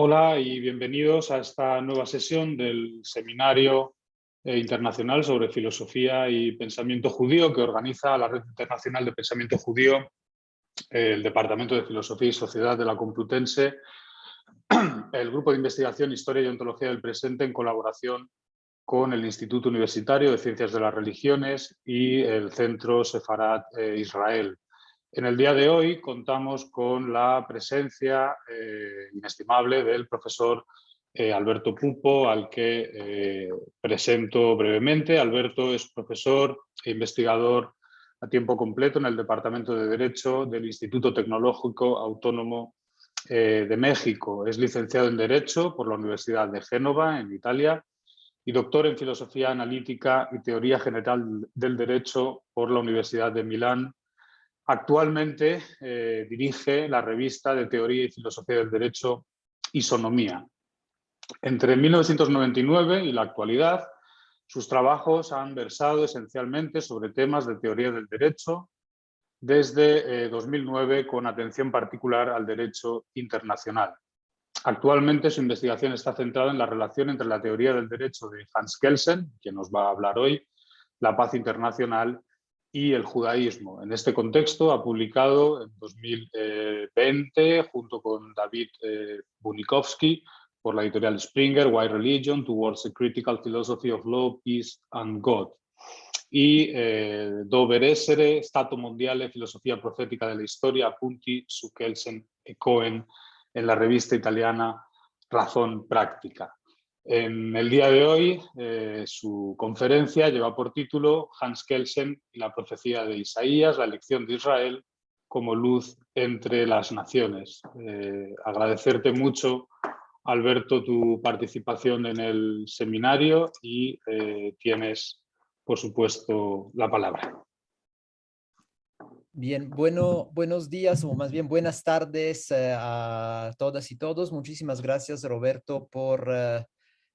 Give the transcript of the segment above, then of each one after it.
Hola y bienvenidos a esta nueva sesión del Seminario Internacional sobre Filosofía y Pensamiento Judío que organiza la Red Internacional de Pensamiento Judío, el Departamento de Filosofía y Sociedad de la Complutense, el Grupo de Investigación Historia y Ontología del Presente en colaboración con el Instituto Universitario de Ciencias de las Religiones y el Centro Sefarat Israel. En el día de hoy contamos con la presencia inestimable del profesor Alberto Pupo, al que presento brevemente. Alberto es profesor e investigador a tiempo completo en el Departamento de Derecho del Instituto Tecnológico Autónomo de México. Es licenciado en Derecho por la Universidad de Génova, en Italia, y doctor en Filosofía Analítica y Teoría General del Derecho por la Universidad de Milán. Actualmente dirige la revista de Teoría y Filosofía del Derecho Isonomía. Entre 1999 y la actualidad, sus trabajos han versado esencialmente sobre temas de teoría del derecho, desde 2009 con atención particular al derecho internacional. Actualmente su investigación está centrada en la relación entre la teoría del derecho de Hans Kelsen, quien nos va a hablar hoy, la paz internacional y el judaísmo. En este contexto ha publicado en 2020, junto con David Bunikowski, por la editorial Springer, Why Religion Towards a Critical Philosophy of Law, Peace and God. Y Dove Essere, Stato Mondiale, Filosofia Profetica della Storia, appunti su Kelsen e Cohen, en la revista italiana Razón Práctica. En el día de hoy, su conferencia lleva por título Hans Kelsen y la profecía de Isaías, la elección de Israel como luz entre las naciones. Agradecerte mucho, Alberto, tu participación en el seminario y tienes, por supuesto, la palabra. Bien, buenos días o más bien buenas tardes a todas y todos. Muchísimas gracias, Roberto, por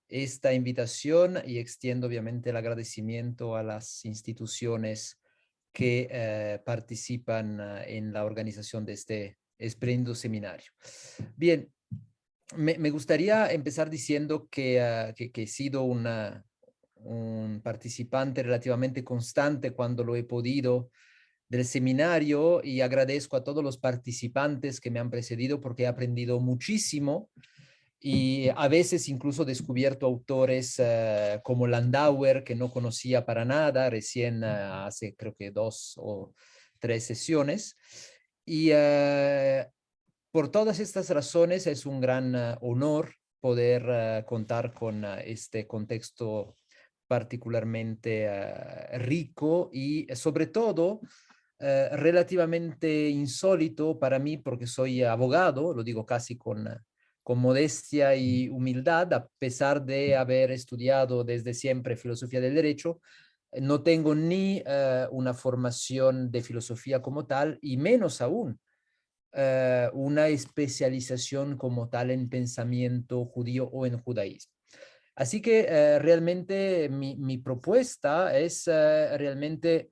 esta invitación y extiendo obviamente el agradecimiento a las instituciones que participan en la organización de este espléndido seminario. Bien, me gustaría empezar diciendo que he sido un participante relativamente constante cuando lo he podido del seminario y agradezco a todos los participantes que me han precedido porque he aprendido muchísimo y a veces incluso descubierto autores como Landauer que no conocía para nada, recién hace creo que 2 o 3 sesiones. Y por todas estas razones es un gran honor poder contar con este contexto particularmente rico y sobre todo relativamente insólito para mí porque soy abogado, lo digo casi con modestia y humildad, a pesar de haber estudiado desde siempre filosofía del derecho. No tengo ni una formación de filosofía como tal y menos aún una especialización como tal en pensamiento judío o en judaísmo. Así que realmente mi propuesta es realmente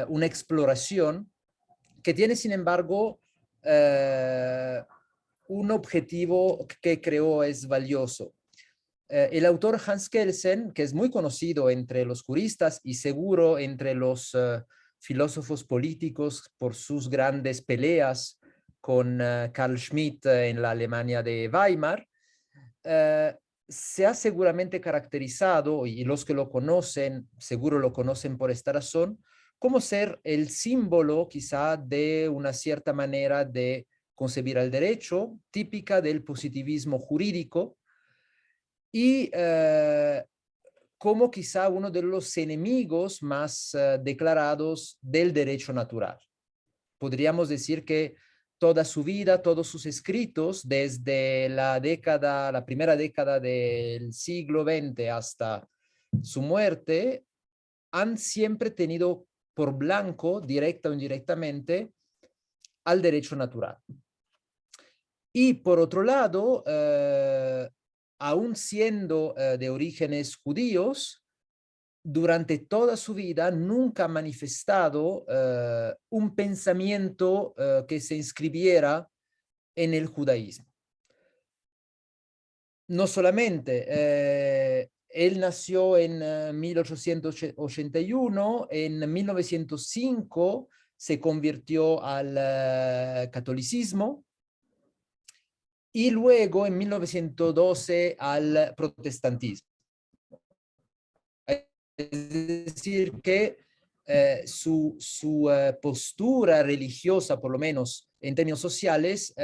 una exploración que tiene, sin embargo, un objetivo que creo es valioso. El autor Hans Kelsen, que es muy conocido entre los juristas y seguro entre los filósofos políticos por sus grandes peleas con Carl Schmitt en la Alemania de Weimar, se ha seguramente caracterizado, y los que lo conocen seguro lo conocen por esta razón, como ser el símbolo quizá de una cierta manera de concebir el derecho típica del positivismo jurídico y como quizá uno de los enemigos más declarados del derecho natural. Podríamos decir que toda su vida, todos sus escritos, desde la primera década del siglo XX hasta su muerte, han siempre tenido por blanco, directa o indirectamente, al derecho natural. Y por otro lado, aún siendo de orígenes judíos, durante toda su vida nunca ha manifestado un pensamiento que se inscribiera en el judaísmo. no solamente, él nació en 1881, en 1905 se convirtió al catolicismo y luego en 1912 al protestantismo. Es decir, que su postura religiosa, por lo menos en términos sociales,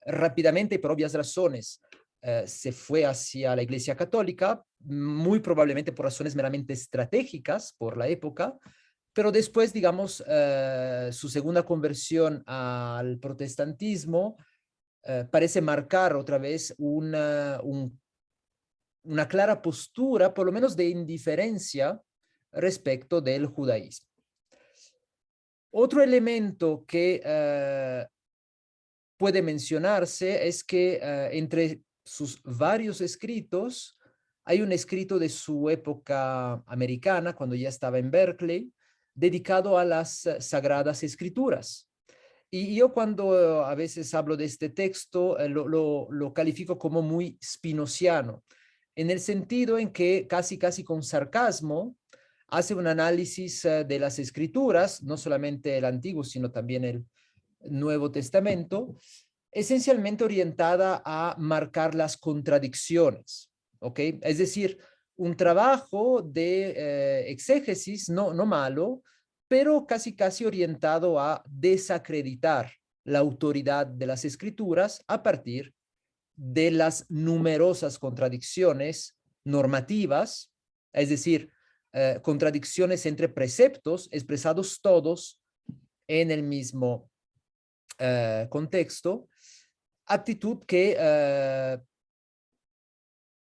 rápidamente y por obvias razones, se fue hacia la Iglesia Católica, muy probablemente por razones meramente estratégicas por la época, pero después, digamos, su segunda conversión al protestantismo parece marcar otra vez una clara postura, por lo menos de indiferencia respecto del judaísmo. Otro elemento que puede mencionarse es que entre sus varios escritos hay un escrito de su época americana, cuando ya estaba en Berkeley, dedicado a las Sagradas Escrituras. Y yo cuando a veces hablo de este texto, lo califico como muy spinoziano, en el sentido en que casi con sarcasmo hace un análisis de las escrituras, no solamente el Antiguo, sino también el Nuevo Testamento, esencialmente orientada a marcar las contradicciones, ¿ok? Es decir, un trabajo de exégesis, no malo, pero casi orientado a desacreditar la autoridad de las escrituras a partir de las numerosas contradicciones normativas, es decir, contradicciones entre preceptos expresados todos en el mismo contexto, actitud que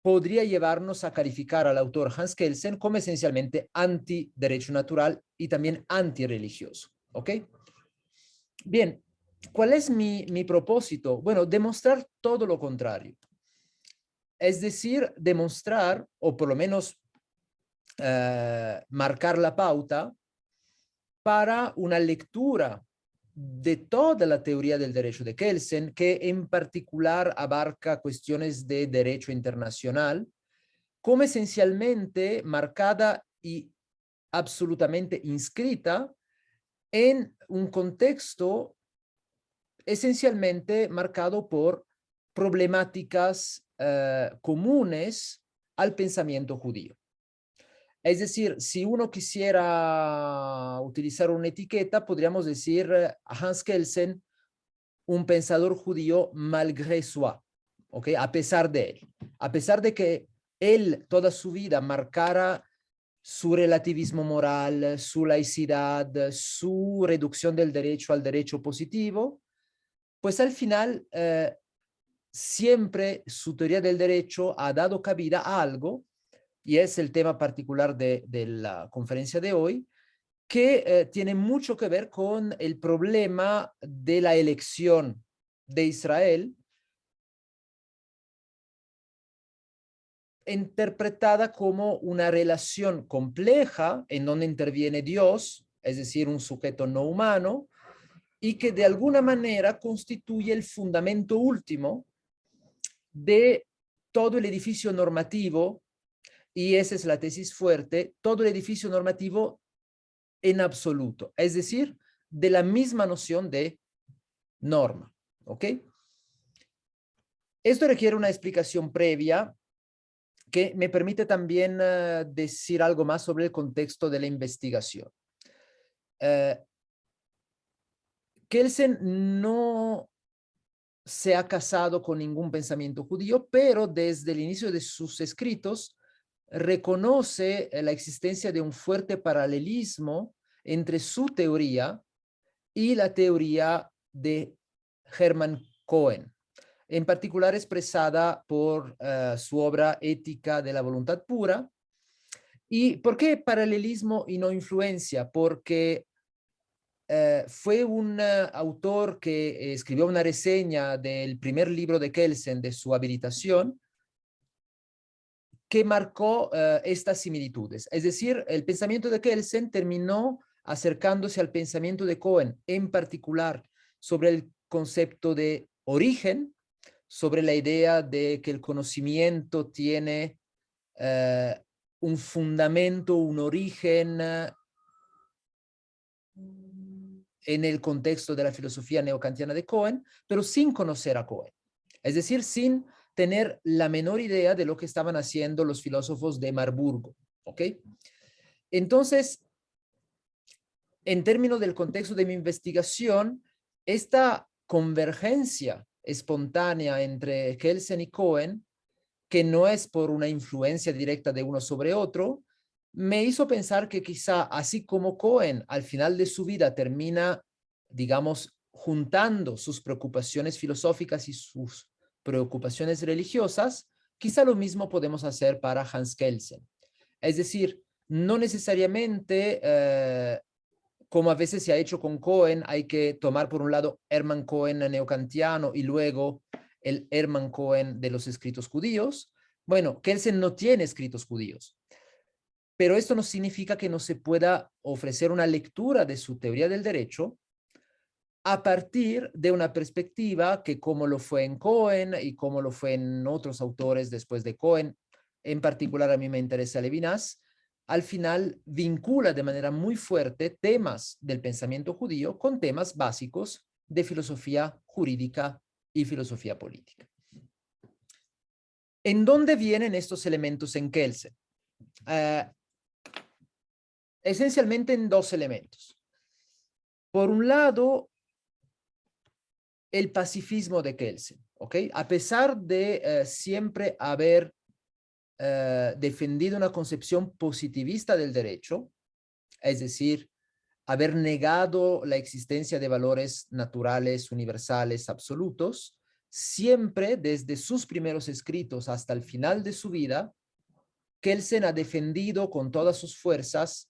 podría llevarnos a calificar al autor Hans Kelsen como esencialmente anti-derecho natural y también anti-religioso. ¿Ok? Bien, ¿cuál es mi propósito? Bueno, demostrar todo lo contrario. Es decir, demostrar, o por lo menos marcar la pauta para una lectura de toda la teoría del derecho de Kelsen, que en particular abarca cuestiones de derecho internacional, como esencialmente marcada y absolutamente inscrita en un contexto esencialmente marcado por problemáticas comunes al pensamiento judío. Es decir, si uno quisiera utilizar una etiqueta, podríamos decir a Hans Kelsen, un pensador judío malgré soi, ¿ok? A pesar de él. A pesar de que él toda su vida marcara su relativismo moral, su laicidad, su reducción del derecho al derecho positivo, pues al final siempre su teoría del derecho ha dado cabida a algo, y es el tema particular de la conferencia de hoy, que tiene mucho que ver con el problema de la elección de Israel, interpretada como una relación compleja en donde interviene Dios, es decir, un sujeto no humano, y que de alguna manera constituye el fundamento último de todo el edificio normativo, y esa es la tesis fuerte, todo el edificio normativo en absoluto, es decir, de la misma noción de norma, ¿ok? Esto requiere una explicación previa que me permite también decir algo más sobre el contexto de la investigación. Kelsen no se ha casado con ningún pensamiento judío, pero desde el inicio de sus escritos reconoce la existencia de un fuerte paralelismo entre su teoría y la teoría de Hermann Cohen, en particular expresada por su obra Ética de la Voluntad Pura. ¿Y por qué paralelismo y no influencia? Porque fue un autor que escribió una reseña del primer libro de Kelsen, de su habilitación, que marcó estas similitudes. Es decir, el pensamiento de Kelsen terminó acercándose al pensamiento de Cohen, en particular sobre el concepto de origen, sobre la idea de que el conocimiento tiene un fundamento, un origen en el contexto de la filosofía neokantiana de Cohen, pero sin conocer a Cohen. Es decir, sin tener la menor idea de lo que estaban haciendo los filósofos de Marburgo. ¿Ok? Entonces, en términos del contexto de mi investigación, esta convergencia espontánea entre Kelsen y Cohen, que no es por una influencia directa de uno sobre otro, me hizo pensar que quizá, así como Cohen al final de su vida termina, digamos, juntando sus preocupaciones filosóficas y sus preocupaciones religiosas, quizá lo mismo podemos hacer para Hans Kelsen. Es decir, no necesariamente, como a veces se ha hecho con Cohen, hay que tomar por un lado Hermann Cohen neokantiano y luego el Hermann Cohen de los escritos judíos. Bueno, Kelsen no tiene escritos judíos, pero esto no significa que no se pueda ofrecer una lectura de su teoría del derecho a partir de una perspectiva que, como lo fue en Cohen y como lo fue en otros autores después de Cohen, en particular a mí me interesa Levinas, al final vincula de manera muy fuerte temas del pensamiento judío con temas básicos de filosofía jurídica y filosofía política. ¿En dónde vienen estos elementos en Kelsen? Esencialmente en dos elementos. Por un lado, el pacifismo de Kelsen, ¿ok? A pesar de siempre haber defendido una concepción positivista del derecho, es decir, haber negado la existencia de valores naturales, universales, absolutos, siempre desde sus primeros escritos hasta el final de su vida, Kelsen ha defendido con todas sus fuerzas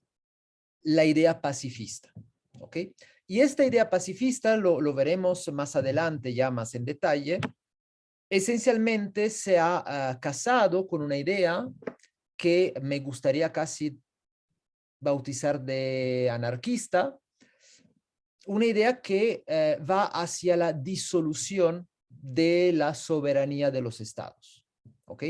la idea pacifista, ¿ok? Y esta idea pacifista, lo veremos más adelante, ya más en detalle, esencialmente se ha casado con una idea que me gustaría casi bautizar de anarquista, una idea que va hacia la disolución de la soberanía de los estados, ¿ok?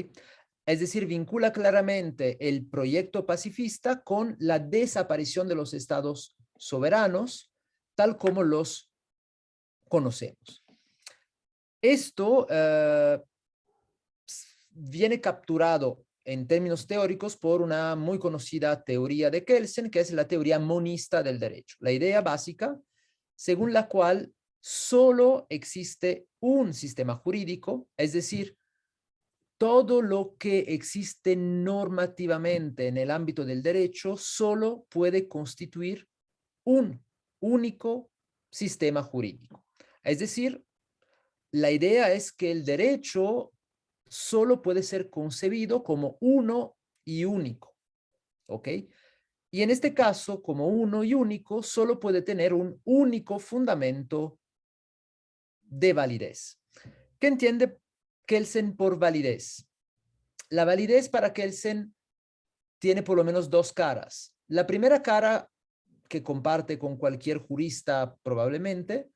Es decir, vincula claramente el proyecto pacifista con la desaparición de los estados soberanos, tal como los conocemos. Esto viene capturado en términos teóricos por una muy conocida teoría de Kelsen, que es la teoría monista del derecho. La idea básica, según la cual solo existe un sistema jurídico, es decir, todo lo que existe normativamente en el ámbito del derecho solo puede constituir un único sistema jurídico. Es decir, la idea es que el derecho solo puede ser concebido como uno y único, ¿ok? Y en este caso, como uno y único, solo puede tener un único fundamento de validez. ¿Qué entiende Kelsen por validez? La validez para Kelsen tiene por lo menos dos caras. La primera cara, que comparte con cualquier jurista probablemente,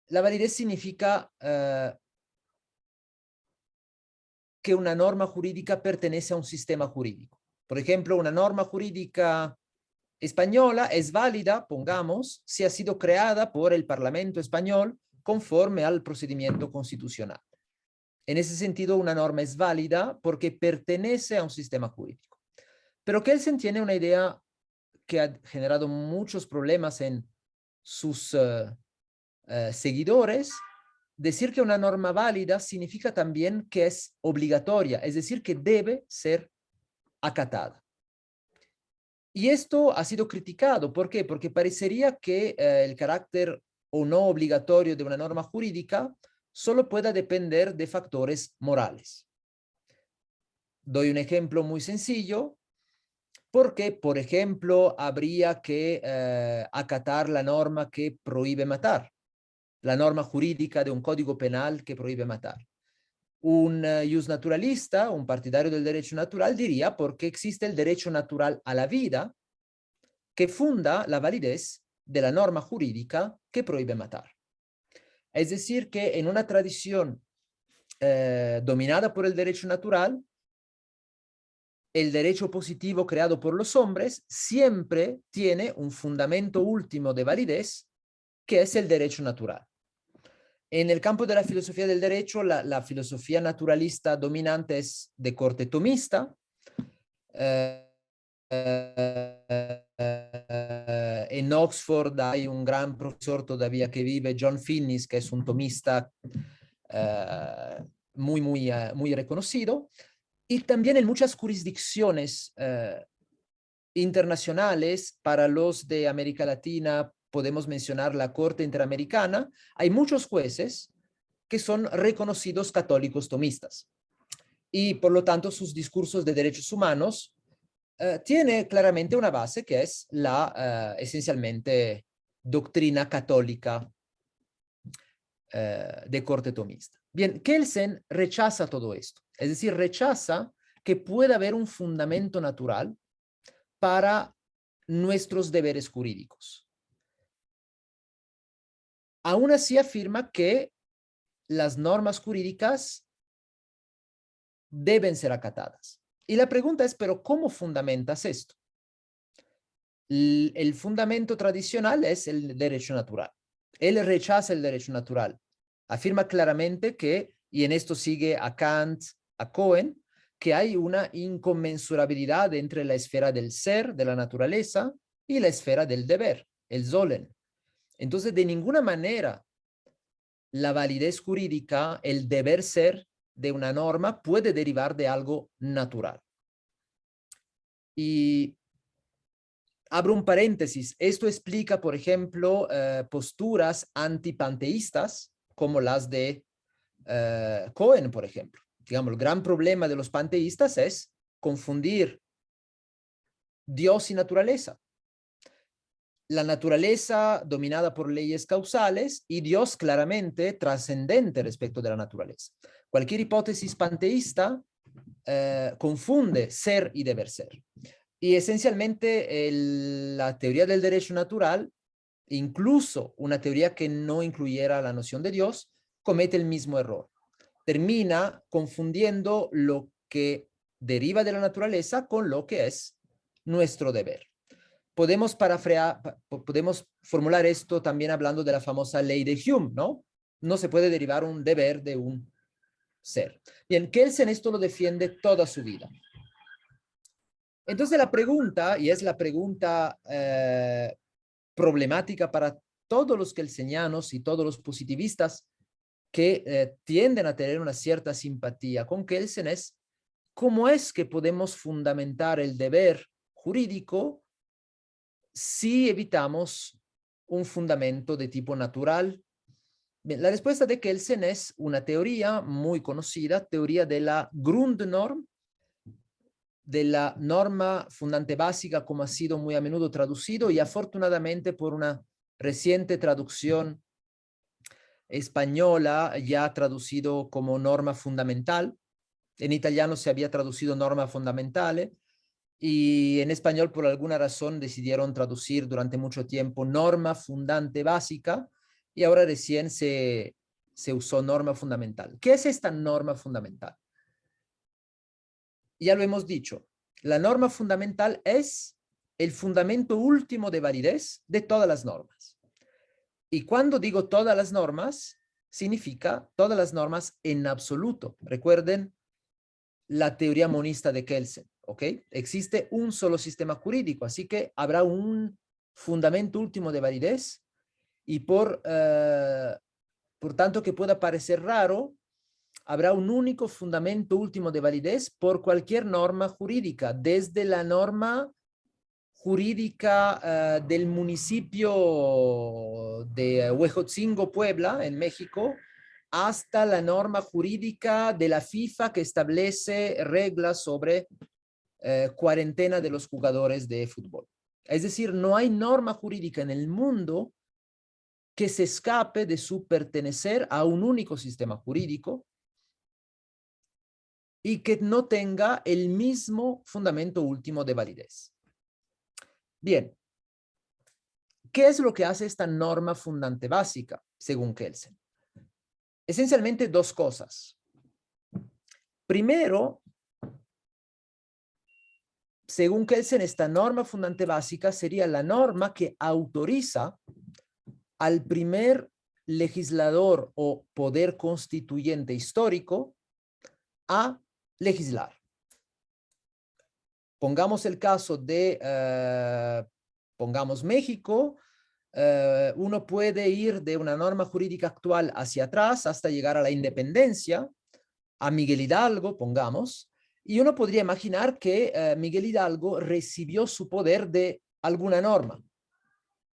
la validez significa que una norma jurídica pertenece a un sistema jurídico. Por ejemplo, una norma jurídica española es válida, pongamos, si ha sido creada por el Parlamento español conforme al procedimiento constitucional. En ese sentido, una norma es válida porque pertenece a un sistema jurídico. Pero Kelsen tiene una idea que ha generado muchos problemas en sus seguidores. Decir que una norma válida significa también que es obligatoria, es decir, que debe ser acatada. Y esto ha sido criticado. ¿Por qué? Porque parecería que el carácter o no obligatorio de una norma jurídica solo pueda depender de factores morales. Doy un ejemplo muy sencillo. Porque, por ejemplo, habría que acatar la norma que prohíbe matar, la norma jurídica de un código penal que prohíbe matar. Un justnaturalista, un partidario del derecho natural, diría porque existe el derecho natural a la vida que funda la validez de la norma jurídica que prohíbe matar. Es decir, que en una tradición dominada por el derecho natural, el derecho positivo creado por los hombres siempre tiene un fundamento último de validez, que es el derecho natural. En el campo de la filosofía del derecho, la filosofía naturalista dominante es de corte tomista. En Oxford hay un gran profesor todavía que vive, John Finnis, que es un tomista muy reconocido. Y también en muchas jurisdicciones internacionales, para los de América Latina, podemos mencionar la Corte Interamericana, hay muchos jueces que son reconocidos católicos tomistas. Y por lo tanto, sus discursos de derechos humanos tiene claramente una base que es la esencialmente doctrina católica de corte tomista. Bien, Kelsen rechaza todo esto, es decir, rechaza que pueda haber un fundamento natural para nuestros deberes jurídicos. Aún así afirma que las normas jurídicas deben ser acatadas. Y la pregunta es, ¿pero cómo fundamentas esto? El fundamento tradicional es el derecho natural. Él rechaza el derecho natural. Afirma claramente que, y en esto sigue a Kant, a Cohen, que hay una inconmensurabilidad entre la esfera del ser, de la naturaleza, y la esfera del deber, el Sollen. Entonces, de ninguna manera la validez jurídica, el deber ser de una norma puede derivar de algo natural. Y abro un paréntesis, esto explica, por ejemplo, posturas antipanteístas como las de Cohen, por ejemplo. Digamos, el gran problema de los panteístas es confundir Dios y naturaleza. La naturaleza dominada por leyes causales y Dios claramente trascendente respecto de la naturaleza. Cualquier hipótesis panteísta confunde ser y deber ser. Y esencialmente la teoría del derecho natural, incluso una teoría que no incluyera la noción de Dios, comete el mismo error. Termina confundiendo lo que deriva de la naturaleza con lo que es nuestro deber. Podemos formular esto también hablando de la famosa ley de Hume, ¿no? No se puede derivar un deber de un ser. Bien, Kelsen esto lo defiende toda su vida. Entonces la pregunta, y es la pregunta problemática para todos los kelsenianos y todos los positivistas que tienden a tener una cierta simpatía con Kelsen, es ¿cómo es que podemos fundamentar el deber jurídico si evitamos un fundamento de tipo natural? Bien, la respuesta de Kelsen es una teoría muy conocida, teoría de la Grundnorm, de la norma fundante básica, como ha sido muy a menudo traducido, y afortunadamente por una reciente traducción española ya traducido como norma fundamental. En italiano se había traducido norma fondamentale y en español por alguna razón decidieron traducir durante mucho tiempo norma fundante básica y ahora recién se usó norma fundamental. ¿Qué es esta norma fundamental? Ya lo hemos dicho, la norma fundamental es el fundamento último de validez de todas las normas. Y cuando digo todas las normas, significa todas las normas en absoluto. Recuerden la teoría monista de Kelsen, ¿ok? Existe un solo sistema jurídico, así que habrá un fundamento último de validez y por tanto que pueda parecer raro, habrá un único fundamento último de validez por cualquier norma jurídica, desde la norma jurídica del municipio de Huejotzingo, Puebla, en México, hasta la norma jurídica de la FIFA que establece reglas sobre cuarentena de los jugadores de fútbol. Es decir, no hay norma jurídica en el mundo que se escape de su pertenecer a un único sistema jurídico y que no tenga el mismo fundamento último de validez. Bien, ¿qué es lo que hace esta norma fundante básica, según Kelsen? Esencialmente dos cosas. Primero, según Kelsen, esta norma fundante básica sería la norma que autoriza al primer legislador o poder constituyente histórico a legislar. Pongamos el caso de, pongamos México, uno puede ir de una norma jurídica actual hacia atrás hasta llegar a la independencia, a Miguel Hidalgo, pongamos, y uno podría imaginar que Miguel Hidalgo recibió su poder de alguna norma.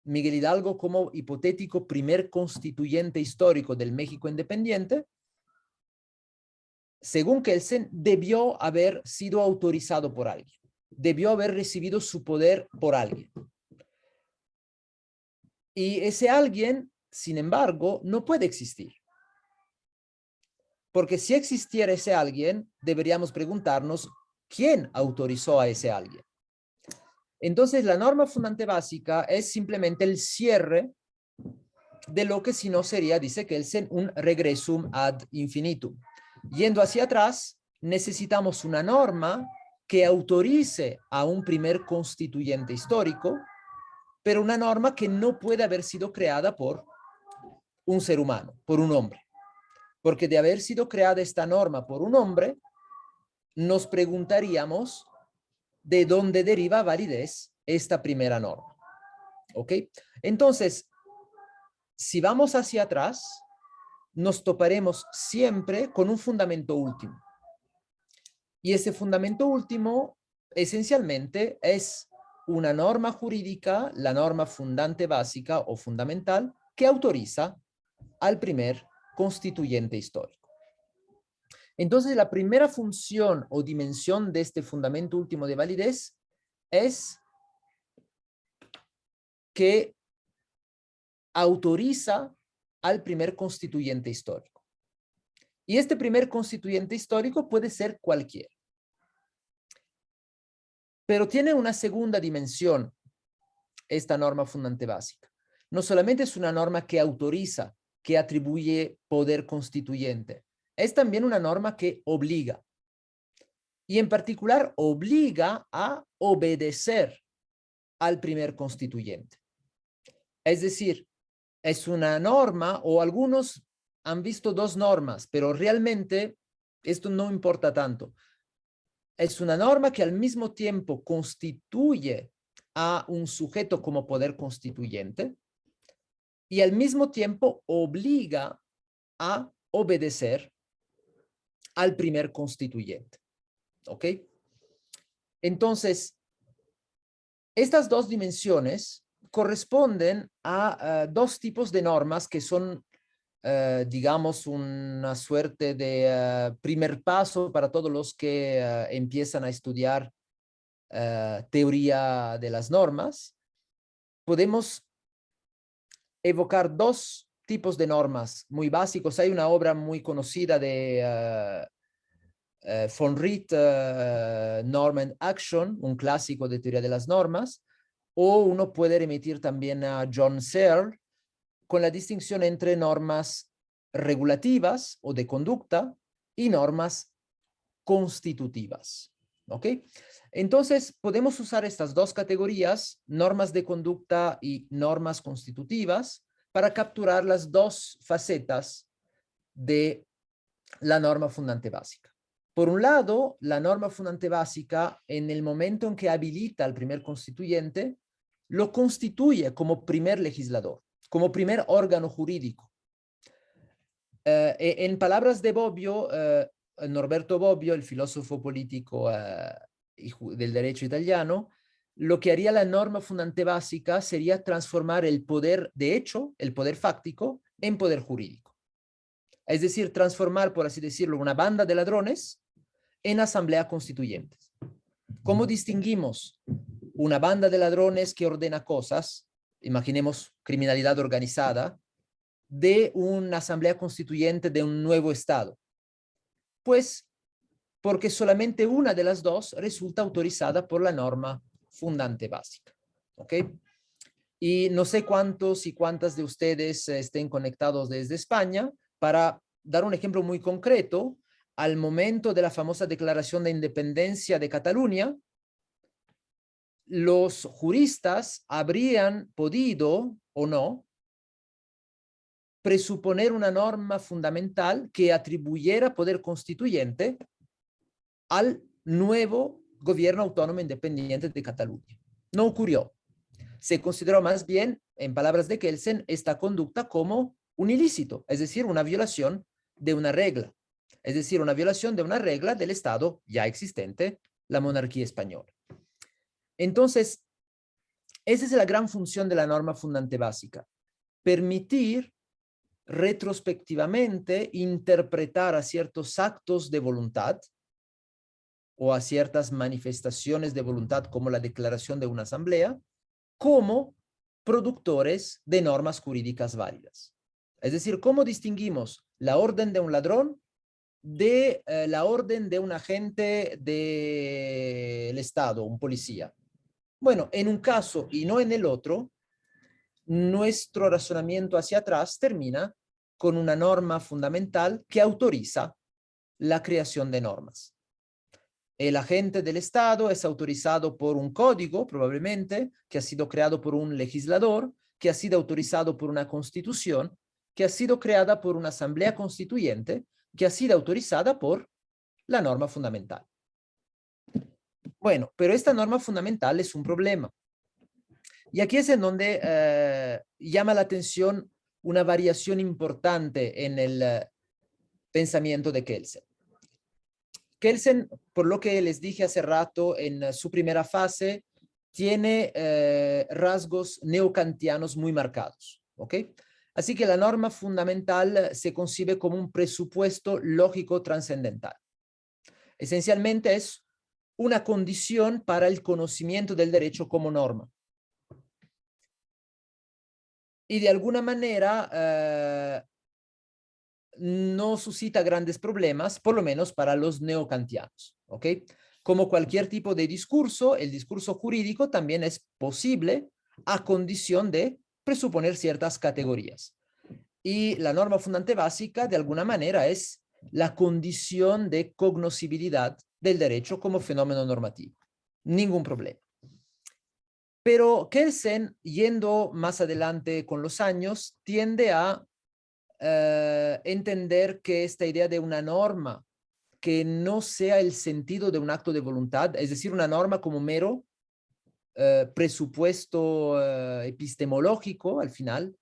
Miguel Hidalgo, como hipotético primer constituyente histórico del México independiente, según Kelsen, debió haber sido autorizado por alguien. Debió haber recibido su poder por alguien. Y ese alguien, sin embargo, no puede existir. Porque si existiera ese alguien, deberíamos preguntarnos quién autorizó a ese alguien. Entonces, la norma fundante básica es simplemente el cierre de lo que si no sería, dice Kelsen, un regressum ad infinitum. Yendo hacia atrás, necesitamos una norma que autorice a un primer constituyente histórico, pero una norma que no puede haber sido creada por un ser humano, por un hombre. Porque de haber sido creada esta norma por un hombre, nos preguntaríamos de dónde deriva validez esta primera norma. ¿Ok? Entonces, si vamos hacia atrás, nos toparemos siempre con un fundamento último. Y ese fundamento último, esencialmente, es una norma jurídica, la norma fundante básica o fundamental, que autoriza al primer constituyente histórico. Entonces, la primera función o dimensión de este fundamento último de validez es que autoriza al primer constituyente histórico. Y este primer constituyente histórico puede ser cualquiera. Pero tiene una segunda dimensión esta norma fundante básica. No solamente es una norma que autoriza, que atribuye poder constituyente, es también una norma que obliga. Y en particular obliga a obedecer al primer constituyente. Es decir, es una norma, o algunos han visto dos normas, pero realmente esto no importa tanto. Es una norma que al mismo tiempo constituye a un sujeto como poder constituyente y al mismo tiempo obliga a obedecer al primer constituyente. ¿Ok? Entonces, estas dos dimensiones corresponden a dos tipos de normas que son, digamos, una suerte de primer paso para todos los que empiezan a estudiar teoría de las normas. Podemos evocar dos tipos de normas muy básicos. Hay una obra muy conocida de von Wright, Norm and Action, un clásico de teoría de las normas, o uno puede remitir también a John Searle, con la distinción entre normas regulativas o de conducta y normas constitutivas. ¿Ok? Entonces, podemos usar estas dos categorías, normas de conducta y normas constitutivas, para capturar las dos facetas de la norma fundante básica. Por un lado, la norma fundante básica, en el momento en que habilita al primer constituyente, lo constituye como primer legislador, como primer órgano jurídico. En palabras de Bobbio, Norberto Bobbio, el filósofo político del derecho italiano, lo que haría la norma fundante básica sería transformar el poder de hecho, el poder fáctico, en poder jurídico. Es decir, transformar, por así decirlo, una banda de ladrones en asamblea constituyente. ¿Cómo distinguimos una banda de ladrones que ordena cosas, imaginemos criminalidad organizada, de una asamblea constituyente de un nuevo estado? Pues porque solamente una de las dos resulta autorizada por la norma fundante básica. ¿Ok? Y no sé cuántos y cuántas de ustedes estén conectados desde España. Para dar un ejemplo muy concreto, al momento de la famosa Declaración de Independencia de Cataluña, los juristas habrían podido o no presuponer una norma fundamental que atribuyera poder constituyente al nuevo gobierno autónomo independiente de Cataluña. No ocurrió. Se consideró más bien, en palabras de Kelsen, esta conducta como un ilícito, es decir, una violación de una regla, es decir, una violación de una regla del Estado ya existente, la monarquía española. Entonces, esa es la gran función de la norma fundante básica, permitir retrospectivamente interpretar a ciertos actos de voluntad o a ciertas manifestaciones de voluntad como la declaración de una asamblea, como productores de normas jurídicas válidas. Es decir, ¿cómo distinguimos la orden de un ladrón de la orden de un agente del Estado, un policía? Bueno, en un caso y no en el otro, nuestro razonamiento hacia atrás termina con una norma fundamental que autoriza la creación de normas. El agente del Estado es autorizado por un código, probablemente, que ha sido creado por un legislador, que ha sido autorizado por una constitución, que ha sido creada por una asamblea constituyente, que ha sido autorizada por la norma fundamental. Bueno, pero esta norma fundamental es un problema. Y aquí es en donde llama la atención una variación importante en el pensamiento de Kelsen. Kelsen, por lo que les dije hace rato, en su primera fase, tiene rasgos neokantianos muy marcados, ¿ok? Así que la norma fundamental se concibe como un presupuesto lógico trascendental. Esencialmente es una condición para el conocimiento del derecho como norma. Y de alguna manera no suscita grandes problemas, por lo menos para los neokantianos, ¿ok? Como cualquier tipo de discurso, el discurso jurídico también es posible a condición de presuponer ciertas categorías. Y la norma fundante básica, de alguna manera, es la condición de cognoscibilidad del derecho como fenómeno normativo. Ningún problema. Pero Kelsen, yendo más adelante con los años, tiende a entender que esta idea de una norma que no sea el sentido de un acto de voluntad, es decir, una norma como mero presupuesto epistemológico al final,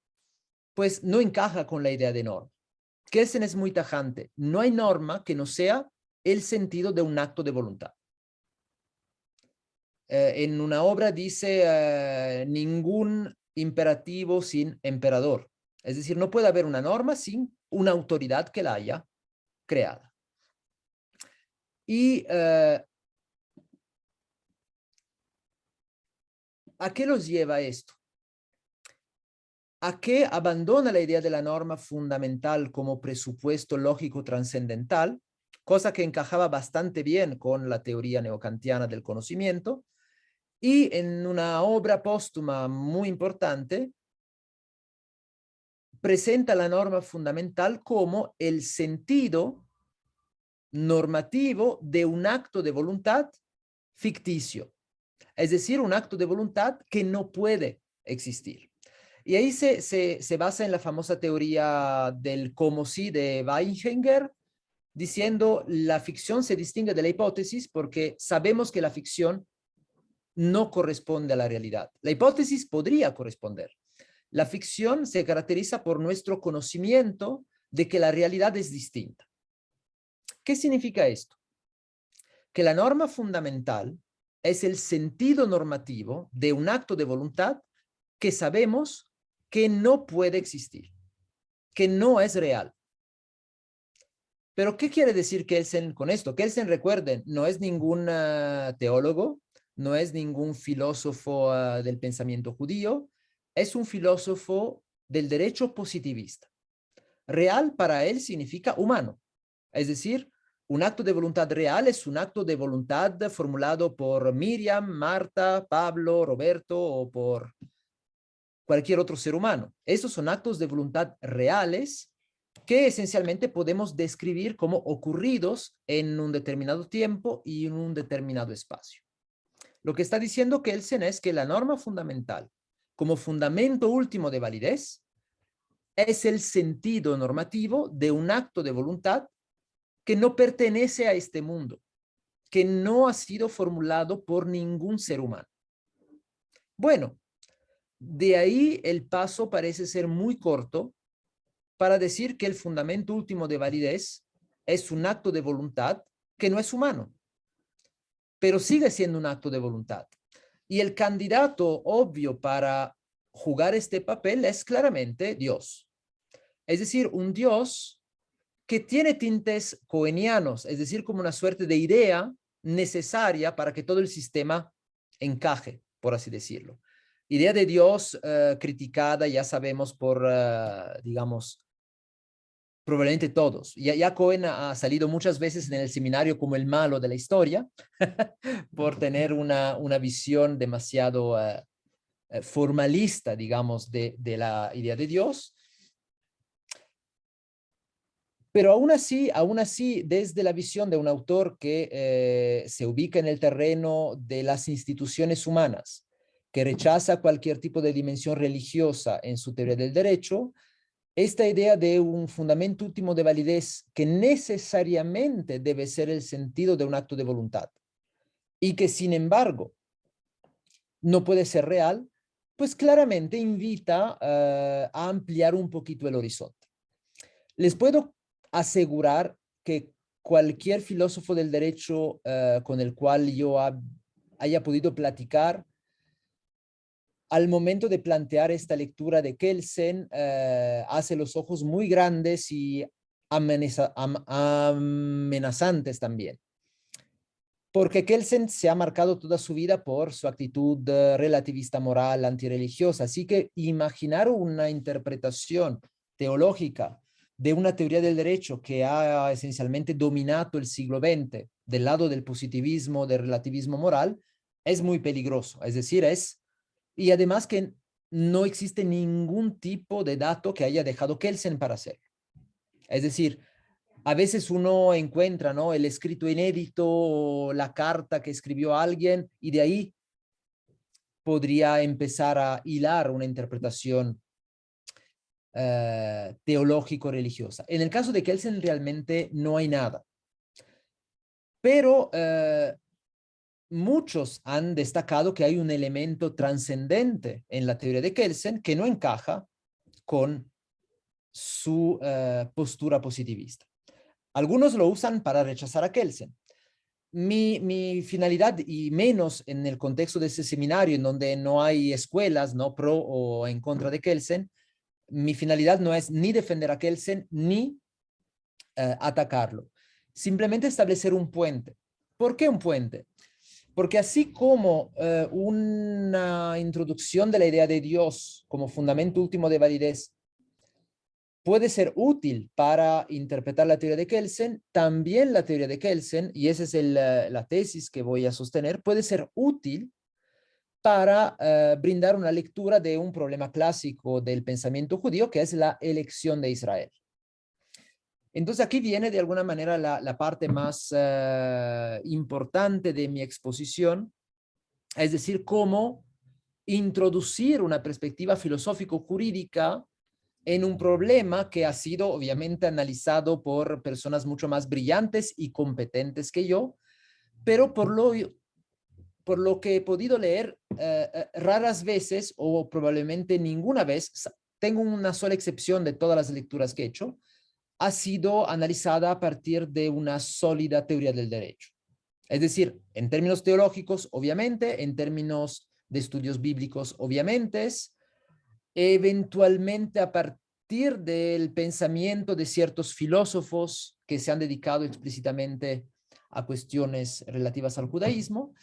pues no encaja con la idea de norma. Kelsen es muy tajante. No hay norma que no sea el sentido de un acto de voluntad. En una obra dice ningún imperativo sin emperador. Es decir, no puede haber una norma sin una autoridad que la haya creada. ¿Y a qué los lleva esto? A que abandona la idea de la norma fundamental como presupuesto lógico trascendental, cosa que encajaba bastante bien con la teoría neokantiana del conocimiento, y en una obra póstuma muy importante, presenta la norma fundamental como el sentido normativo de un acto de voluntad ficticio, es decir, un acto de voluntad que no puede existir. Y ahí se basa en la famosa teoría del como si de Weininger, diciendo la ficción se distingue de la hipótesis porque sabemos que la ficción no corresponde a la realidad. La hipótesis podría corresponder. La ficción se caracteriza por nuestro conocimiento de que la realidad es distinta. ¿Qué significa esto? Que la norma fundamental es el sentido normativo de un acto de voluntad que sabemos que no puede existir, que no es real. Pero, ¿qué quiere decir Kelsen con esto? Kelsen, recuerden, no es ningún teólogo, no es ningún filósofo del pensamiento judío, es un filósofo del derecho positivista. Real para él significa humano, es decir, un acto de voluntad real es un acto de voluntad formulado por Miriam, Marta, Pablo, Roberto o por cualquier otro ser humano. Esos son actos de voluntad reales que esencialmente podemos describir como ocurridos en un determinado tiempo y en un determinado espacio. Lo que está diciendo Kelsen es que la norma fundamental, como fundamento último de validez, es el sentido normativo de un acto de voluntad que no pertenece a este mundo, que no ha sido formulado por ningún ser humano. Bueno, de ahí el paso parece ser muy corto para decir que el fundamento último de validez es un acto de voluntad que no es humano, pero sigue siendo un acto de voluntad. Y el candidato obvio para jugar este papel es claramente Dios. Es decir, un Dios que tiene tintes coenianos, es decir, como una suerte de idea necesaria para que todo el sistema encaje, por así decirlo. Idea de Dios criticada, ya sabemos, por, digamos, probablemente todos. Ya Cohen ha salido muchas veces en el seminario como el malo de la historia por tener una visión demasiado formalista, digamos, de la idea de Dios. Pero aún así, desde la visión de un autor que se ubica en el terreno de las instituciones humanas, que rechaza cualquier tipo de dimensión religiosa en su teoría del derecho, esta idea de un fundamento último de validez que necesariamente debe ser el sentido de un acto de voluntad y que sin embargo no puede ser real, pues claramente invita a ampliar un poquito el horizonte. Les puedo asegurar que cualquier filósofo del derecho con el cual yo haya podido platicar, al momento de plantear esta lectura de Kelsen, hace los ojos muy grandes y amenazantes también. Porque Kelsen se ha marcado toda su vida por su actitud relativista moral, antirreligiosa. Así que imaginar una interpretación teológica de una teoría del derecho que ha esencialmente dominado el siglo XX del lado del positivismo, del relativismo moral, es muy peligroso. Es decir, y además que no existe ningún tipo de dato que haya dejado Kelsen para hacerlo. Es decir, a veces uno encuentra, ¿no?, el escrito inédito o la carta que escribió alguien y de ahí podría empezar a hilar una interpretación teológico-religiosa. En el caso de Kelsen realmente no hay nada. Pero muchos han destacado que hay un elemento trascendente en la teoría de Kelsen que no encaja con su postura positivista. Algunos lo usan para rechazar a Kelsen. Mi finalidad, y menos en el contexto de ese seminario en donde no hay escuelas, no pro o en contra de Kelsen, mi finalidad no es ni defender a Kelsen ni atacarlo. Simplemente establecer un puente. ¿Por qué un puente? Porque así como una introducción de la idea de Dios como fundamento último de validez puede ser útil para interpretar la teoría de Kelsen, también la teoría de Kelsen, y esa es la tesis que voy a sostener, puede ser útil para brindar una lectura de un problema clásico del pensamiento judío, que es la elección de Israel. Entonces aquí viene de alguna manera la parte más importante de mi exposición, es decir, cómo introducir una perspectiva filosófico-jurídica en un problema que ha sido obviamente analizado por personas mucho más brillantes y competentes que yo, pero por lo que he podido leer, raras veces o probablemente ninguna vez, tengo una sola excepción de todas las lecturas que he hecho, ha sido analizada a partir de una sólida teoría del derecho. Es decir, en términos teológicos, obviamente, en términos de estudios bíblicos, obviamente, eventualmente a partir del pensamiento de ciertos filósofos que se han dedicado explícitamente a cuestiones relativas al judaísmo,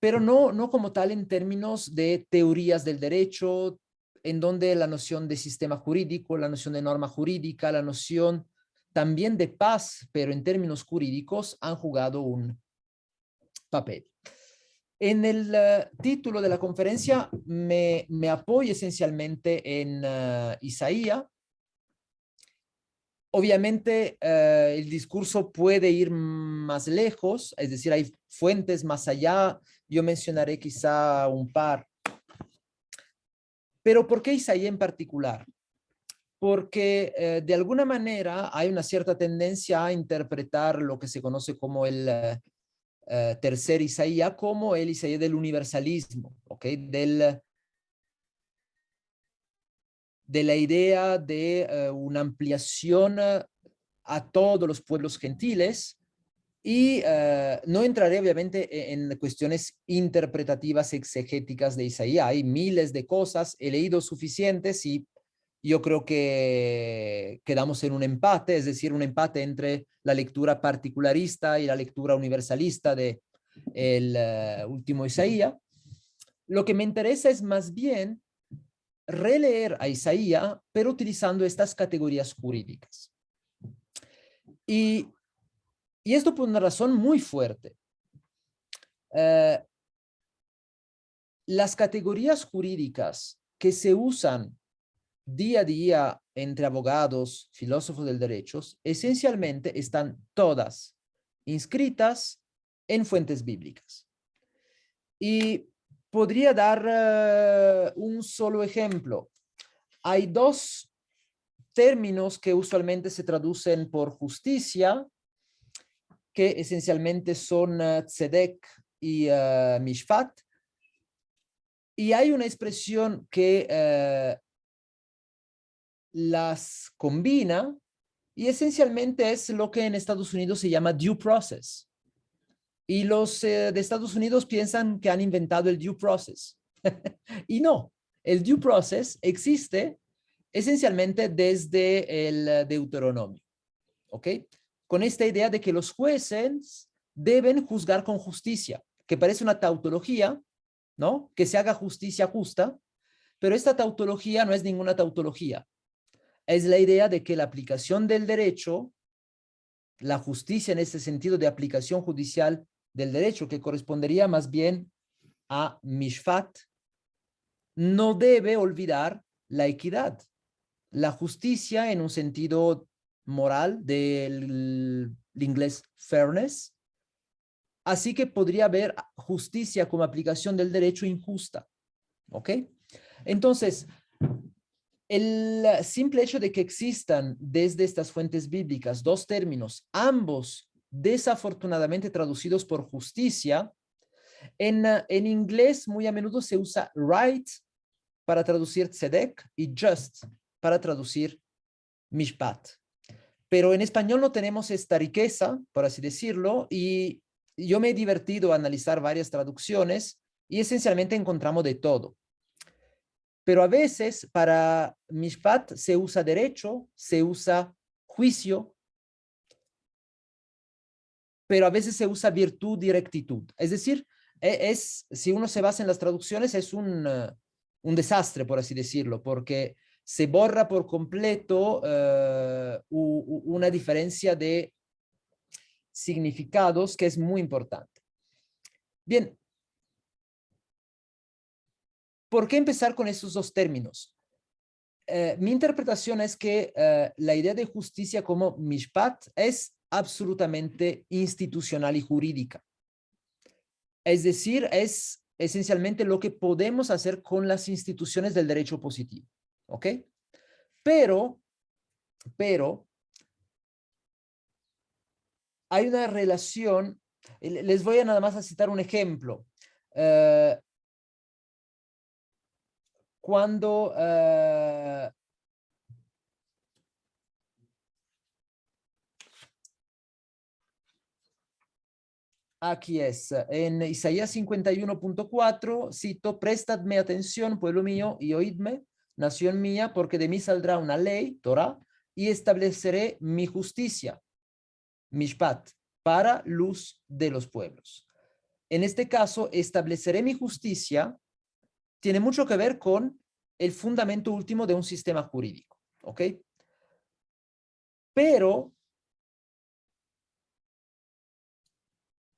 pero no como tal en términos de teorías del derecho, en donde la noción de sistema jurídico, la noción de norma jurídica, la noción también de paz, pero en términos jurídicos, han jugado un papel. En el título de la conferencia me apoyo esencialmente en Isaías, Obviamente, el discurso puede ir más lejos, es decir, hay fuentes más allá. Yo mencionaré quizá un par. Pero ¿por qué Isaías en particular? Porque de alguna manera hay una cierta tendencia a interpretar lo que se conoce como el tercer Isaías como el Isaías del universalismo, ¿ok? De la idea de una ampliación a todos los pueblos gentiles. Y no entraré obviamente en cuestiones interpretativas exegéticas de Isaías. Hay miles de cosas, he leído suficientes y yo creo que quedamos en un empate, es decir, un empate entre la lectura particularista y la lectura universalista de el último Isaías. Lo que me interesa es más bien releer a Isaías, pero utilizando estas categorías jurídicas. Y esto por una razón muy fuerte. Las categorías jurídicas que se usan día a día entre abogados, filósofos del derecho, esencialmente están todas inscritas en fuentes bíblicas. Y podría dar un solo ejemplo. Hay dos términos que usualmente se traducen por justicia, que esencialmente son tzedek y mishpat. Y hay una expresión que las combina y esencialmente es lo que en Estados Unidos se llama due process. Y los de Estados Unidos piensan que han inventado el due process. Y no, el due process existe esencialmente desde el Deuteronomio. ¿Ok? Con esta idea de que los jueces deben juzgar con justicia, que parece una tautología, ¿no? Que se haga justicia justa, pero esta tautología no es ninguna tautología. Es la idea de que la aplicación del derecho, la justicia en este sentido de aplicación judicial del derecho, que correspondería más bien a mishpat, no debe olvidar la equidad, la justicia en un sentido moral del inglés fairness. Así que podría haber justicia como aplicación del derecho injusta. ¿Ok? Entonces, el simple hecho de que existan desde estas fuentes bíblicas dos términos, ambos desafortunadamente traducidos por justicia, en inglés muy a menudo se usa right para traducir tzedek y just para traducir mishpat. Pero en español no tenemos esta riqueza, por así decirlo, y yo me he divertido a analizar varias traducciones y esencialmente encontramos de todo. Pero a veces para mishpat se usa derecho, se usa juicio, pero a veces se usa virtud y rectitud. Es decir, si uno se basa en las traducciones, es un desastre, por así decirlo, porque se borra por completo una diferencia de significados que es muy importante. Bien, ¿por qué empezar con esos dos términos? Mi interpretación es que la idea de justicia como mishpat es absolutamente institucional y jurídica. Es decir, es esencialmente lo que podemos hacer con las instituciones del derecho positivo. ¿Ok? Pero hay una relación, les voy a nada más a citar un ejemplo. Cuando aquí es, en Isaías 51.4, cito, prestadme atención, pueblo mío, y oídme, nación mía, porque de mí saldrá una ley, Torah, y estableceré mi justicia, mishpat, para luz de los pueblos. En este caso, estableceré mi justicia, tiene mucho que ver con el fundamento último de un sistema jurídico, ¿ok? Pero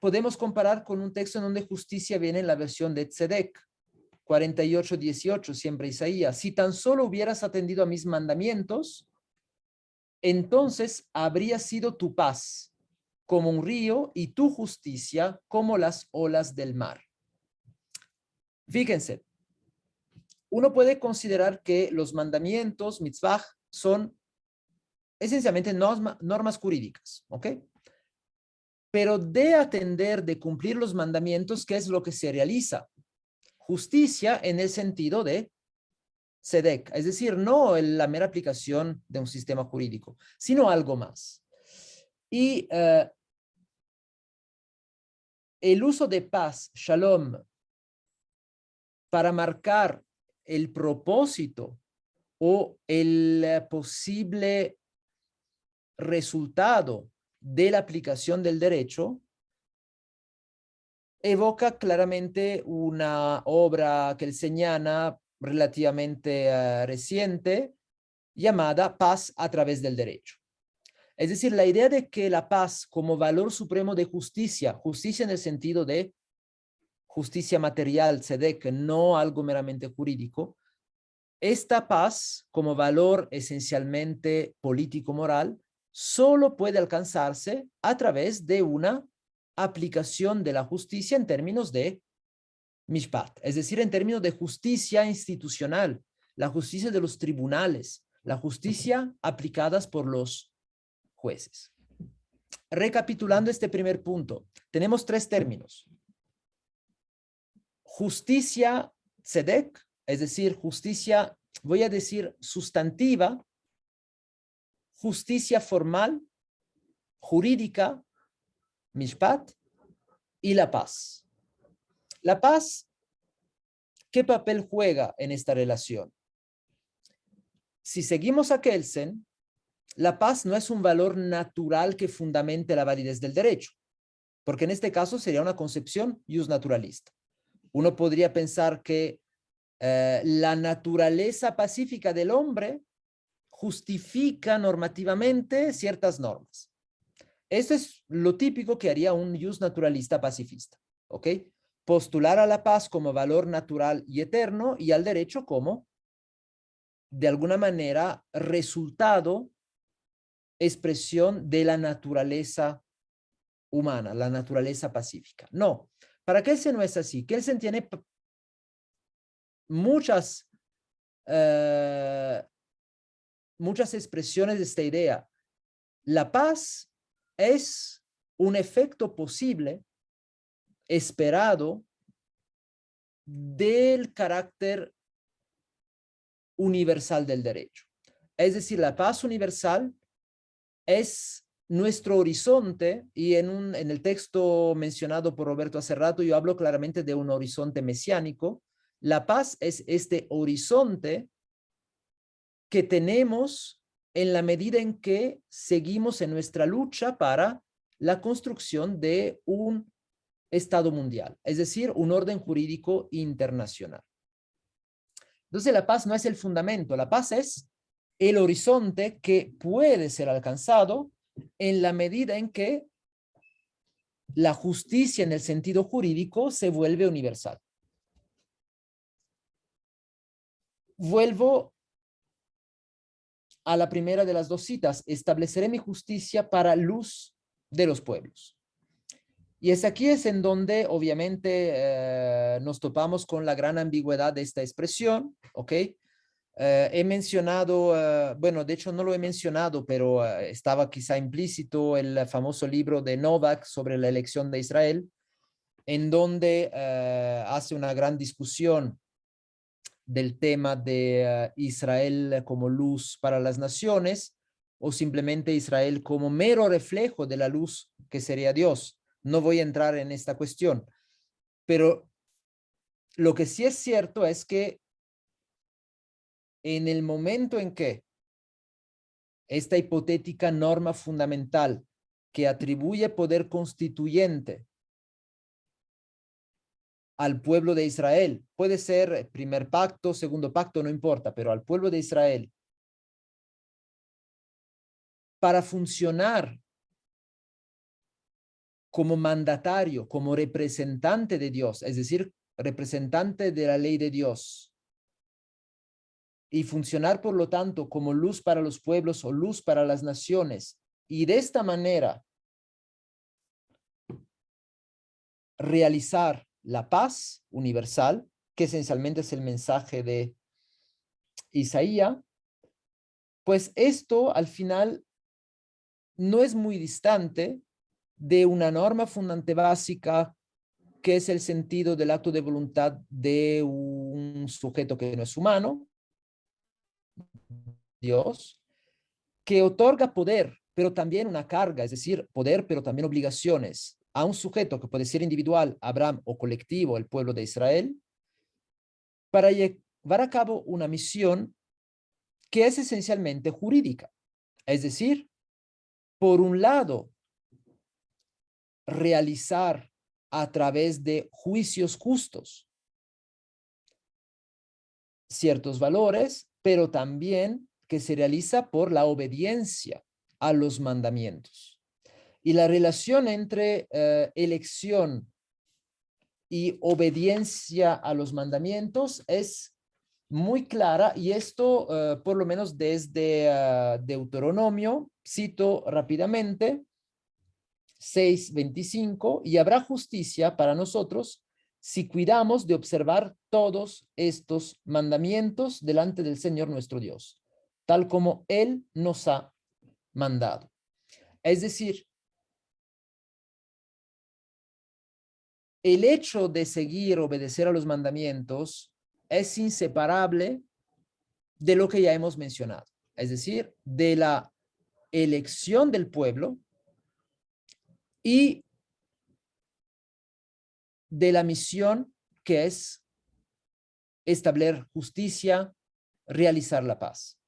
podemos comparar con un texto en donde justicia viene en la versión de Tzedek, 48:18, siempre Isaías. Si tan solo hubieras atendido a mis mandamientos, entonces habría sido tu paz como un río y tu justicia como las olas del mar. Fíjense, uno puede considerar que los mandamientos, mitzvah, son esencialmente normas jurídicas, ¿ok? Pero de atender, de cumplir los mandamientos, ¿qué es lo que se realiza? Justicia en el sentido de tzedek, es decir, no la mera aplicación de un sistema jurídico, sino algo más. Y el uso de paz, shalom, para marcar el propósito o el posible resultado de la aplicación del derecho, evoca claramente una obra kelseniana relativamente reciente llamada Paz a través del derecho. Es decir, la idea de que la paz como valor supremo de justicia, justicia en el sentido de justicia material, tzedek, no algo meramente jurídico, esta paz como valor esencialmente político-moral solo puede alcanzarse a través de una aplicación de la justicia en términos de mishpat, es decir, en términos de justicia institucional, la justicia de los tribunales, la justicia aplicadas por los jueces. Recapitulando este primer punto, tenemos tres términos. Justicia tzedek, es decir, justicia, voy a decir sustantiva, justicia formal, jurídica, mishpat, y la paz. La paz, ¿qué papel juega en esta relación? Si seguimos a Kelsen, la paz no es un valor natural que fundamente la validez del derecho, porque en este caso sería una concepción jus naturalista. Uno podría pensar que la naturaleza pacífica del hombre justifica normativamente ciertas normas. Esto es lo típico que haría un jus naturalista pacifista, ¿ok? Postular a la paz como valor natural y eterno y al derecho como, de alguna manera, resultado, expresión de la naturaleza humana, la naturaleza pacífica. No, para Kelsen no es así. Kelsen tiene muchas expresiones de esta idea. La paz es un efecto posible, esperado, del carácter universal del derecho. Es decir, la paz universal es nuestro horizonte, y en el texto mencionado por Roberto hace rato, yo hablo claramente de un horizonte mesiánico. La paz es este horizonte que tenemos en la medida en que seguimos en nuestra lucha para la construcción de un Estado mundial, es decir, un orden jurídico internacional. Entonces, la paz no es el fundamento, la paz es el horizonte que puede ser alcanzado en la medida en que la justicia en el sentido jurídico se vuelve universal. Vuelvo a la primera de las dos citas: estableceré mi justicia para luz de los pueblos. Y aquí es en donde obviamente nos topamos con la gran ambigüedad de esta expresión, ¿ok? He mencionado, bueno, de hecho no lo he mencionado, pero estaba quizá implícito el famoso libro de Novak sobre la elección de Israel, en donde hace una gran discusión del tema de Israel como luz para las naciones, o simplemente Israel como mero reflejo de la luz que sería Dios. No voy a entrar en esta cuestión, pero lo que sí es cierto es que en el momento en que esta hipotética norma fundamental que atribuye poder constituyente al pueblo de Israel, puede ser primer pacto, segundo pacto, no importa, pero al pueblo de Israel, para funcionar como mandatario, como representante de Dios, es decir, representante de la ley de Dios, y funcionar, por lo tanto, como luz para los pueblos o luz para las naciones, y de esta manera realizar la paz universal, que esencialmente es el mensaje de Isaías, pues esto al final no es muy distante de una norma fundante básica que es el sentido del acto de voluntad de un sujeto que no es humano, Dios, que otorga poder, pero también una carga, es decir, poder, pero también obligaciones a un sujeto que puede ser individual, Abraham, o colectivo, el pueblo de Israel, para llevar a cabo una misión que es esencialmente jurídica. Es decir, por un lado, realizar a través de juicios justos ciertos valores, pero también que se realiza por la obediencia a los mandamientos. Y la relación entre elección y obediencia a los mandamientos es muy clara, y esto por lo menos desde Deuteronomio, cito rápidamente, 6:25, y habrá justicia para nosotros si cuidamos de observar todos estos mandamientos delante del Señor nuestro Dios, tal como Él nos ha mandado. Es decir, el hecho de seguir, obedecer a los mandamientos es inseparable de lo que ya hemos mencionado, es decir, de la elección del pueblo y de la misión que es establecer justicia, realizar la paz.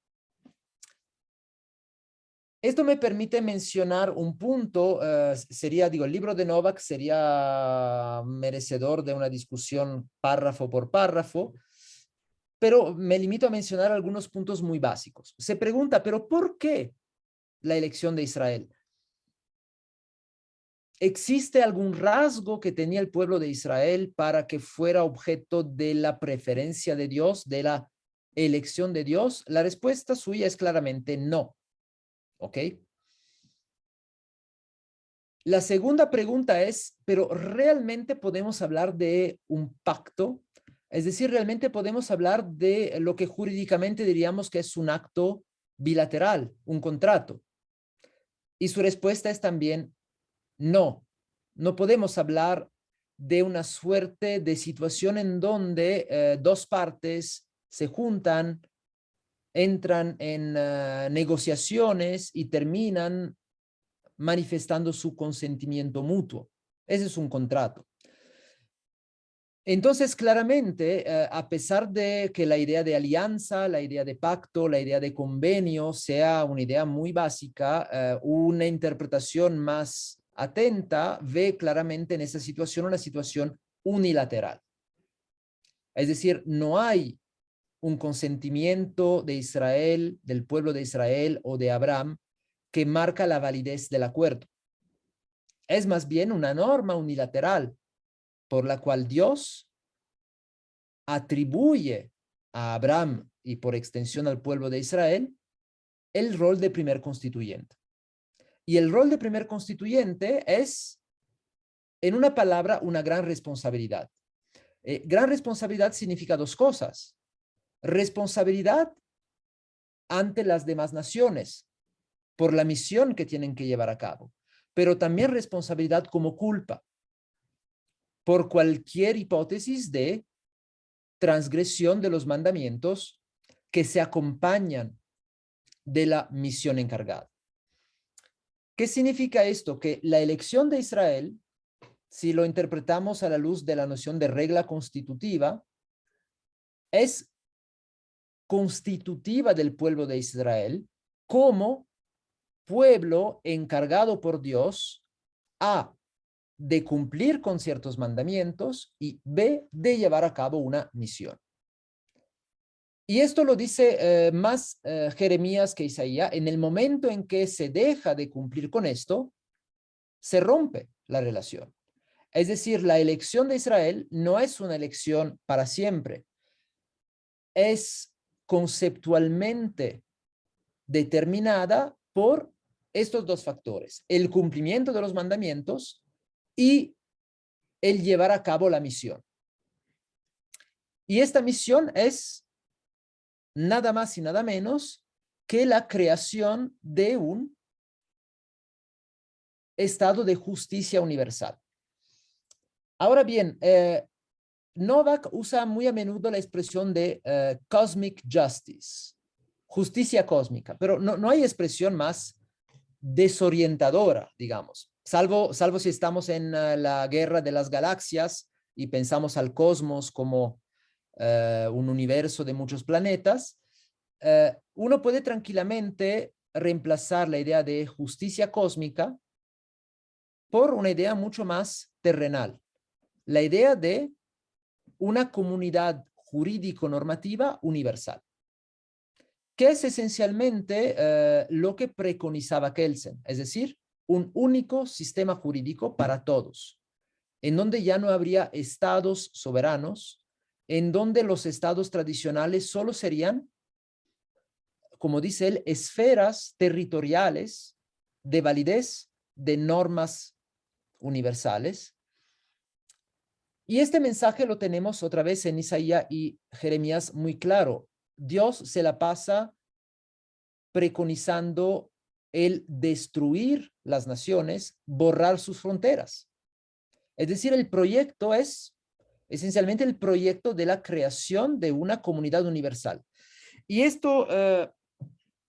Esto me permite mencionar un punto, sería, digo, el libro de Novak sería merecedor de una discusión párrafo por párrafo, pero me limito a mencionar algunos puntos muy básicos. Se pregunta, ¿pero por qué la elección de Israel? ¿Existe algún rasgo que tenía el pueblo de Israel para que fuera objeto de la preferencia de Dios, de la elección de Dios? La respuesta suya es claramente no. ¿Ok? La segunda pregunta es, ¿pero realmente podemos hablar de un pacto? Es decir, ¿realmente podemos hablar de lo que jurídicamente diríamos que es un acto bilateral, un contrato? Y su respuesta es también no. No podemos hablar de una suerte de situación en donde dos partes se juntan, entran en negociaciones y terminan manifestando su consentimiento mutuo. Ese es un contrato. Entonces, claramente, a pesar de que la idea de alianza, la idea de pacto, la idea de convenio sea una idea muy básica, una interpretación más atenta ve claramente en esa situación una situación unilateral. Es decir, no hay un consentimiento de Israel, del pueblo de Israel o de Abraham, que marca la validez del acuerdo. Es más bien una norma unilateral por la cual Dios atribuye a Abraham y por extensión al pueblo de Israel el rol de primer constituyente. Y el rol de primer constituyente es, en una palabra, una gran responsabilidad. Gran responsabilidad significa dos cosas. Responsabilidad ante las demás naciones por la misión que tienen que llevar a cabo, pero también responsabilidad como culpa por cualquier hipótesis de transgresión de los mandamientos que se acompañan de la misión encargada. ¿Qué significa esto? Que la elección de Israel, si lo interpretamos a la luz de la noción de regla constitutiva, es constitutiva del pueblo de Israel como pueblo encargado por Dios, A, de cumplir con ciertos mandamientos, y B, de llevar a cabo una misión. Y esto lo dice más Jeremías que Isaías. En el momento en que se deja de cumplir con esto, se rompe la relación. Es decir, la elección de Israel no es una elección para siempre. Es conceptualmente determinada por estos dos factores: el cumplimiento de los mandamientos y el llevar a cabo la misión. Y esta misión es nada más y nada menos que la creación de un estado de justicia universal. Ahora bien, Novak usa muy a menudo la expresión de cosmic justice, justicia cósmica, pero no hay expresión más desorientadora, digamos, salvo si estamos en la guerra de las galaxias y pensamos al cosmos como un universo de muchos planetas. Uno puede tranquilamente reemplazar la idea de justicia cósmica por una idea mucho más terrenal, la idea de una comunidad jurídico-normativa universal, que es esencialmente lo que preconizaba Kelsen, es decir, un único sistema jurídico para todos, en donde ya no habría estados soberanos, en donde los estados tradicionales solo serían, como dice él, esferas territoriales de validez de normas universales. Y este mensaje lo tenemos otra vez en Isaías y Jeremías muy claro. Dios se la pasa preconizando el destruir las naciones, borrar sus fronteras. Es decir, el proyecto es esencialmente el proyecto de la creación de una comunidad universal. Y esto,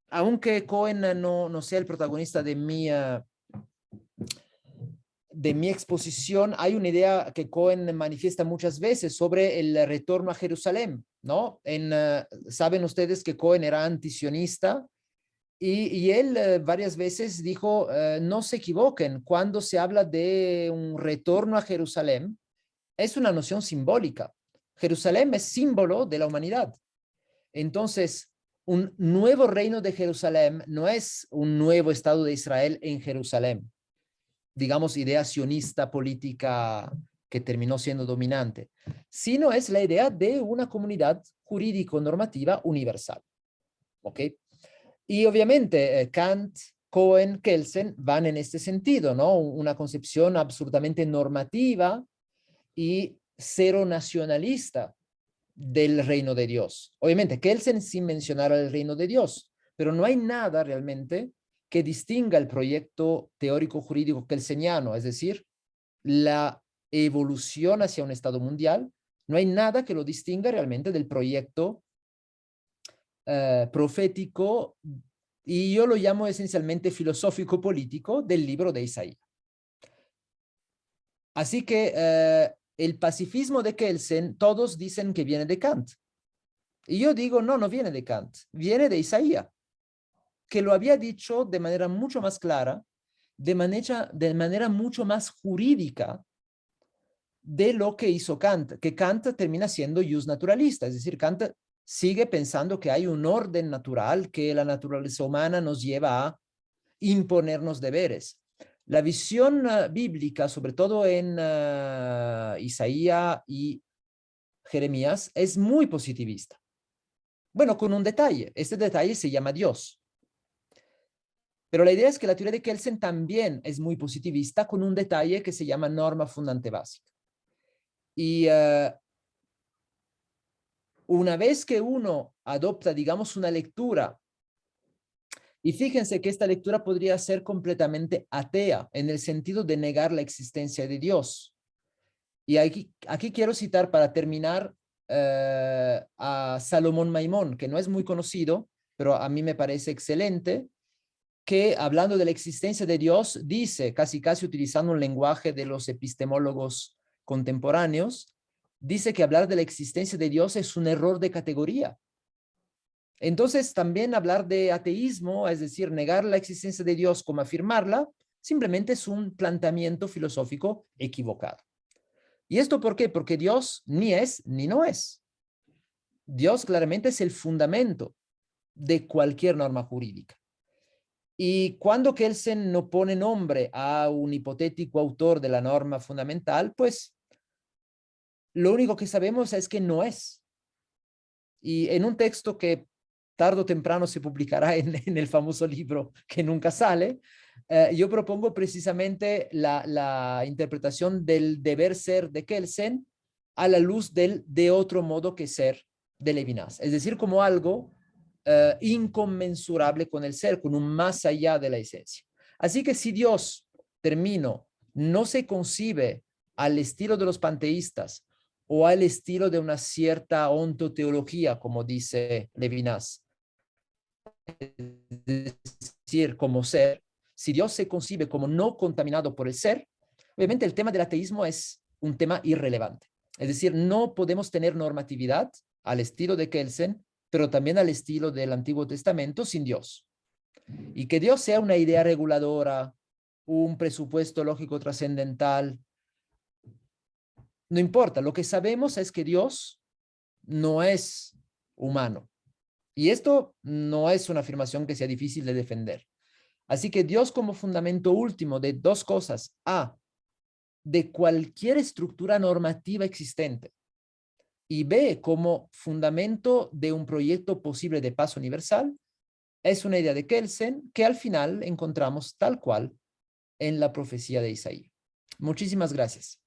aunque Cohen no sea el protagonista de mi exposición, hay una idea que Cohen manifiesta muchas veces sobre el retorno a Jerusalén, ¿no? Saben ustedes que Cohen era antisionista y él varias veces dijo, no se equivoquen, cuando se habla de un retorno a Jerusalén, es una noción simbólica. Jerusalén es símbolo de la humanidad. Entonces, un nuevo reino de Jerusalén no es un nuevo Estado de Israel en Jerusalén, digamos, idea sionista política que terminó siendo dominante, sino es la idea de una comunidad jurídico-normativa universal. ¿Ok? Y obviamente Kant, Cohen, Kelsen van en este sentido, ¿no? Una concepción absolutamente normativa y cero nacionalista del reino de Dios. Obviamente, Kelsen sin mencionar el reino de Dios, pero no hay nada realmente que distinga el proyecto teórico jurídico kelseniano, es decir, la evolución hacia un Estado mundial, no hay nada que lo distinga realmente del proyecto profético, y yo lo llamo esencialmente filosófico-político del libro de Isaías. Así que el pacifismo de Kelsen, todos dicen que viene de Kant. Y yo digo, no viene de Kant, viene de Isaías, que lo había dicho de manera mucho más clara, de manera mucho más jurídica de lo que hizo Kant, que Kant termina siendo jus naturalista, es decir, Kant sigue pensando que hay un orden natural, que la naturaleza humana nos lleva a imponernos deberes. La visión bíblica, sobre todo en Isaías y Jeremías, es muy positivista. Bueno, con un detalle. Este detalle se llama Dios. Pero la idea es que la teoría de Kelsen también es muy positivista con un detalle que se llama norma fundante básica. Y una vez que uno adopta, digamos, una lectura, y fíjense que esta lectura podría ser completamente atea, en el sentido de negar la existencia de Dios. Y aquí quiero citar para terminar a Salomón Maimón, que no es muy conocido, pero a mí me parece excelente, que hablando de la existencia de Dios, dice, casi utilizando un lenguaje de los epistemólogos contemporáneos, dice que hablar de la existencia de Dios es un error de categoría. Entonces, también hablar de ateísmo, es decir, negar la existencia de Dios como afirmarla, simplemente es un planteamiento filosófico equivocado. ¿Y esto por qué? Porque Dios ni es ni no es. Dios claramente es el fundamento de cualquier norma jurídica. Y cuando Kelsen no pone nombre a un hipotético autor de la norma fundamental, pues lo único que sabemos es que no es. Y en un texto que tarde o temprano se publicará en el famoso libro que nunca sale, yo propongo precisamente la interpretación del deber ser de Kelsen a la luz del de otro modo que ser de Levinas, es decir, como algo inconmensurable con el ser, con un más allá de la esencia. Así que si Dios, termino, no se concibe al estilo de los panteístas o al estilo de una cierta ontoteología, como dice Levinas, es decir, como ser, si Dios se concibe como no contaminado por el ser, obviamente el tema del ateísmo es un tema irrelevante. Es decir, no podemos tener normatividad al estilo de Kelsen, pero también al estilo del Antiguo Testamento sin Dios. Y que Dios sea una idea reguladora, un presupuesto lógico trascendental, no importa. Lo que sabemos es que Dios no es humano. Y esto no es una afirmación que sea difícil de defender. Así que Dios como fundamento último de dos cosas. A, de cualquier estructura normativa existente. Y B, como fundamento de un proyecto posible de paz universal, es una idea de Kelsen que al final encontramos tal cual en la profecía de Isaías. Muchísimas gracias.